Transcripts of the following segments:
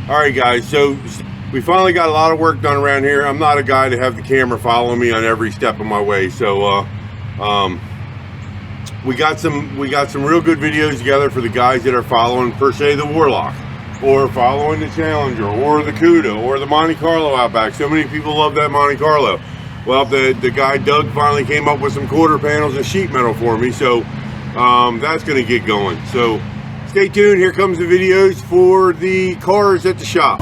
Alright guys, so we finally got a lot of work done around here. I'm not a guy to have the camera following me on every step of my way, so we got some real good videos together for the guys that are following per se the Warlock, or following the Challenger, or the Cuda, or the Monte Carlo out back. So many people love that Monte Carlo. Well, the guy Doug finally came up with some quarter panels and sheet metal for me, so that's going to get going. So stay tuned. Here comes the videos for the cars at the shop.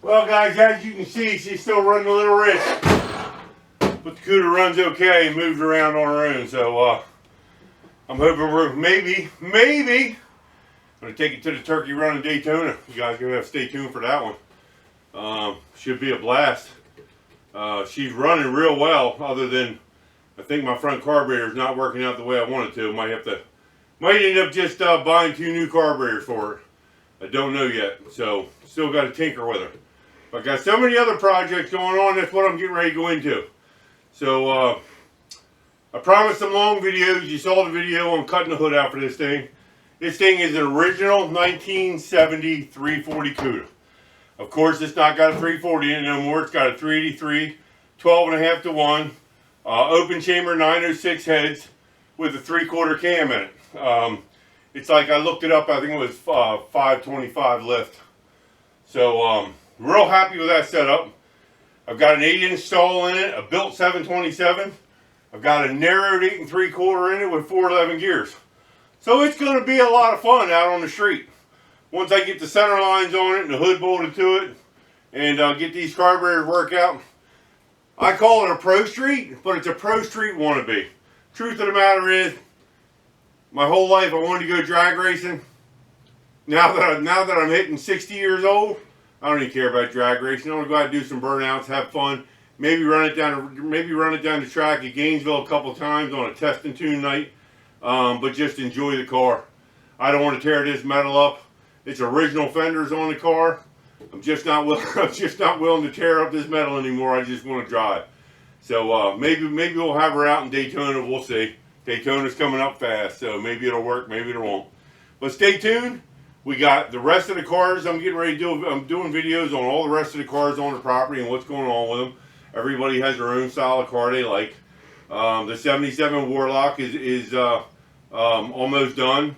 Well guys, as you can see, she's still running a little rich, but the Cuda runs okay and moves around on her own. So I'm hoping we're maybe going to take it to the turkey run in Daytona. You guys are going to have to stay tuned for that one. Should be a blast. She's running real well, other than I think my front carburetor is not working out the way I want it to. Might end up just buying 2 new carburetors for her. I don't know yet, so still got to tinker with her. I've got so many other projects going on, that's what I'm getting ready to go into. So, I promised some long videos. You saw the video on cutting the hood out for this thing. This thing is an original 1970 340 Cuda. Of course, it's not got a 340 in it no more. It's got a 383, 12.5 to 1, open chamber 906 heads with a 3/4 cam in it. It's like, I looked it up, I think it was 525 lift. So, real happy with that setup. I've got an 8-inch stall in it, a built 727. I've got a narrowed 8 3/4 in it with 411 gears. So it's going to be a lot of fun out on the street. Once I get the center lines on it and the hood bolted to it, and get these carburetors worked out. I call it a pro street, but it's a pro street wannabe. Truth of the matter is, my whole life I wanted to go drag racing. Now that I'm hitting 60 years old, I don't even care about drag racing. I want to go out and do some burnouts, have fun, maybe run it down the track at Gainesville a couple times on a test and tune night, but just enjoy the car. I don't want to tear this metal up. It's original fenders on the car. I'm just not willing to tear up this metal anymore. I just want to drive. So maybe we'll have her out in Daytona. We'll see. Daytona's coming up fast, so maybe it'll work, maybe it won't. But stay tuned. We got the rest of the cars. I'm getting ready to do. I'm doing videos on all the rest of the cars on the property and what's going on with them. Everybody has their own style of car they like. The 77 Warlock is almost done.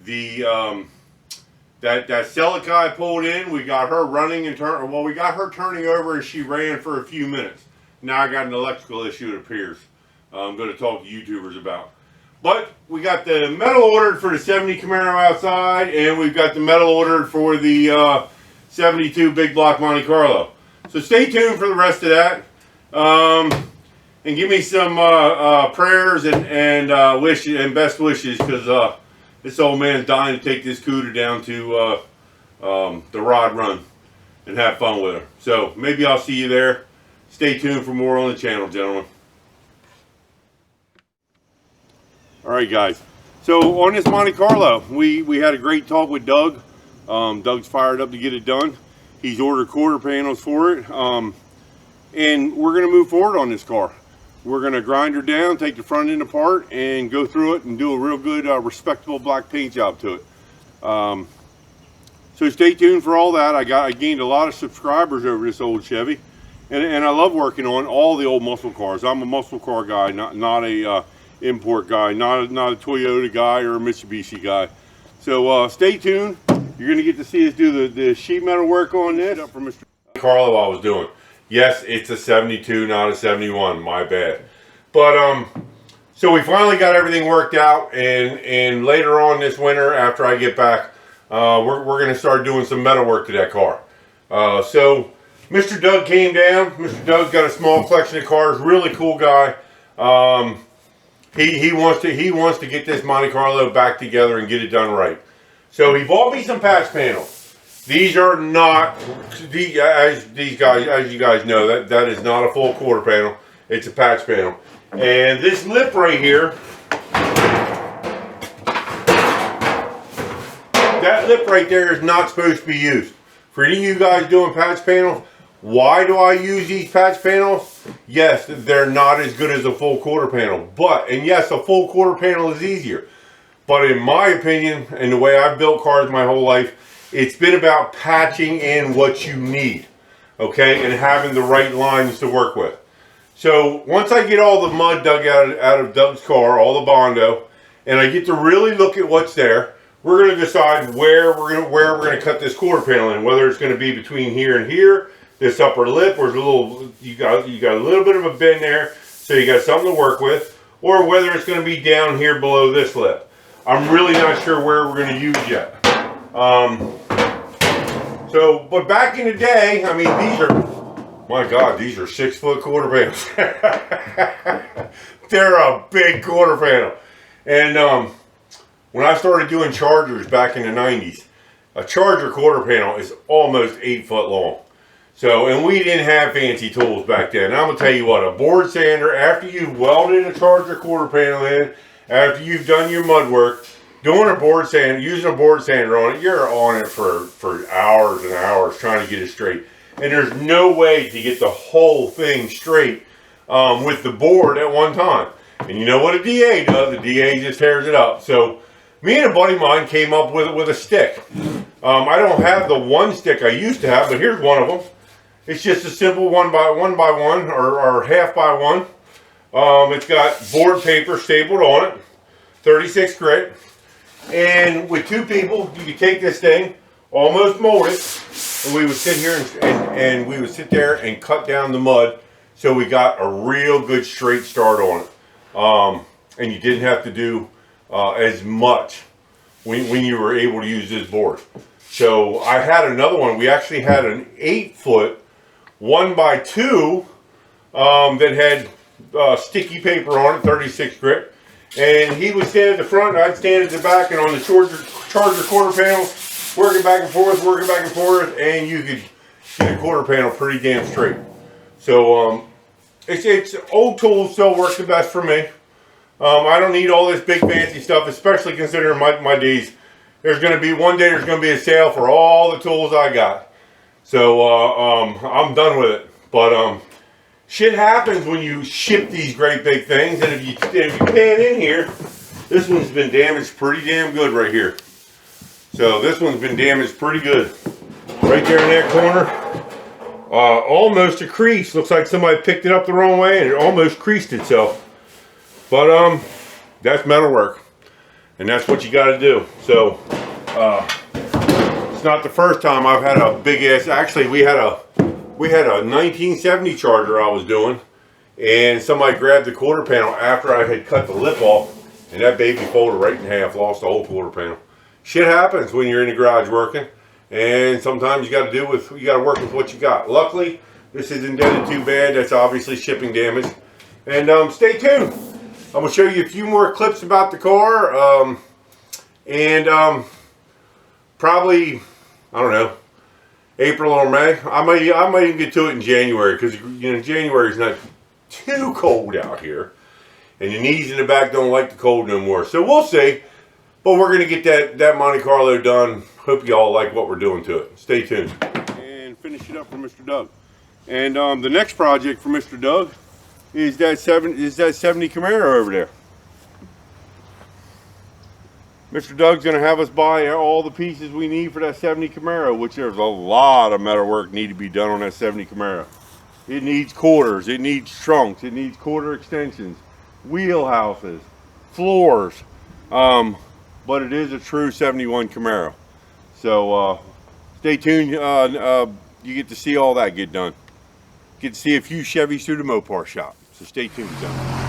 The that Celica I pulled in, we got her running and turn. Well, we got her turning over and she ran for a few minutes. Now I got an electrical issue, it appears. I'm going to talk to YouTubers about. But we got the metal ordered for the 70 Camaro outside, and we've got the metal ordered for the 72 big block Monte Carlo. So stay tuned for the rest of that. And give me some prayers and wishes and best wishes, because this old man's dying to take this Cuda down to the rod run and have fun with her. So maybe I'll see you there. Stay tuned for more on the channel, gentlemen. Alright guys, so on this Monte Carlo, we had a great talk with Doug. Doug's fired up to get it done. He's ordered quarter panels for it. And we're going to move forward on this car. We're going to grind her down, take the front end apart, and go through it and do a real good, respectable black paint job to it. So stay tuned for all that. I gained a lot of subscribers over this old Chevy. And I love working on all the old muscle cars. I'm a muscle car guy, not a import guy, not a Toyota guy or a Mitsubishi guy. So stay tuned. You're going to get to see us do the sheet metal work on this. Up for Mr. Carlo I was doing. Yes, it's a 72, not a 71. My bad. But so we finally got everything worked out, and later on this winter, after I get back, we're going to start doing some metal work to that car. So Mr. Doug came down. Mr. Doug's got a small collection of cars. Really cool guy. He wants to get this Monte Carlo back together and get it done right. So he bought me some patch panels. These are not, as you guys know, that is not a full quarter panel. It's a patch panel. And this lip right here, that lip right there is not supposed to be used. For any of you guys doing patch panels, why do I use these patch panels? Yes, they're not as good as a full quarter panel. And yes, a full quarter panel is easier. But in my opinion, and the way I've built cars my whole life, it's been about patching in what you need, okay, and having the right lines to work with. So once I get all the mud dug out of Doug's car, all the Bondo, and I get to really look at what's there, we're going to decide where we're going to cut this quarter panel in. Whether it's going to be between here and here, this upper lip, or you got a little bit of a bend there, so you got something to work with, or whether it's going to be down here below this lip. I'm really not sure where we're going to use yet. But back in the day, I mean, these are. My God, these are 6 foot quarter panels. They're a big quarter panel. And when I started doing chargers back in the 90s, a charger quarter panel is almost 8 foot long. So, and we didn't have fancy tools back then. And I'm going to tell you what, a board sander, after you've welded a charger quarter panel in, after you've done your mud work, doing a board sander, using a board sander on it, you're on it for hours and hours trying to get it straight. And there's no way to get the whole thing straight with the board at one time. And you know what a DA does? The DA just tears it up. So me and a buddy of mine came up with a stick. I don't have the one stick I used to have, but here's one of them. It's just a simple 1 by 1 or half by 1. It's got board paper stapled on it, 36 grit. And with 2 people, you could take this thing, almost mold it, and we would sit here and we would sit there and cut down the mud, so we got a real good straight start on it. And you didn't have to do as much when you were able to use this board. So I had another one. We actually had an 8 foot 1 by 2 that had sticky paper on it, 36 grit. And he would stand at the front, and I'd stand at the back, and on the charger quarter panel, working back and forth, and you could get a quarter panel pretty damn straight. So it's old tools still work the best for me. I don't need all this big fancy stuff, especially considering my days. One day there's gonna be a sale for all the tools I got. So I'm done with it. But shit happens when you ship these great big things, and if you pan in here, this one's been damaged pretty damn good right here. So this one's been damaged pretty good. Right there in that corner. Almost a crease. Looks like somebody picked it up the wrong way and it almost creased itself. But that's metal work. And that's what you gotta do. So it's not the first time I've had a big ass. Actually, we had a 1970 charger I was doing, and somebody grabbed the quarter panel after I had cut the lip off, and that baby folded right in half, lost the whole quarter panel. Shit happens when you're in the garage working, and sometimes you got to work with what you got. Luckily, this isn't dented too bad. That's obviously shipping damage. And stay tuned. I'm gonna show you a few more clips about the car, probably, I don't know, April or May. I might even get to it in January, because January is not too cold out here, and your knees in the back don't like the cold no more. So we'll see. But we're going to get that Monte Carlo done. Hope you all like what we're doing to it. Stay tuned. And finish it up for Mr. Doug. And the next project for Mr. Doug is that 70 Camaro over there. Mr. Doug's going to have us buy all the pieces we need for that 70 Camaro, which there's a lot of metal work need to be done on that 70 Camaro. It needs quarters, it needs trunks, it needs quarter extensions, wheelhouses, floors. But it is a true 71 Camaro. So stay tuned. You get to see all that get done. Get to see a few Chevys through the Mopar shop. So stay tuned, gentlemen.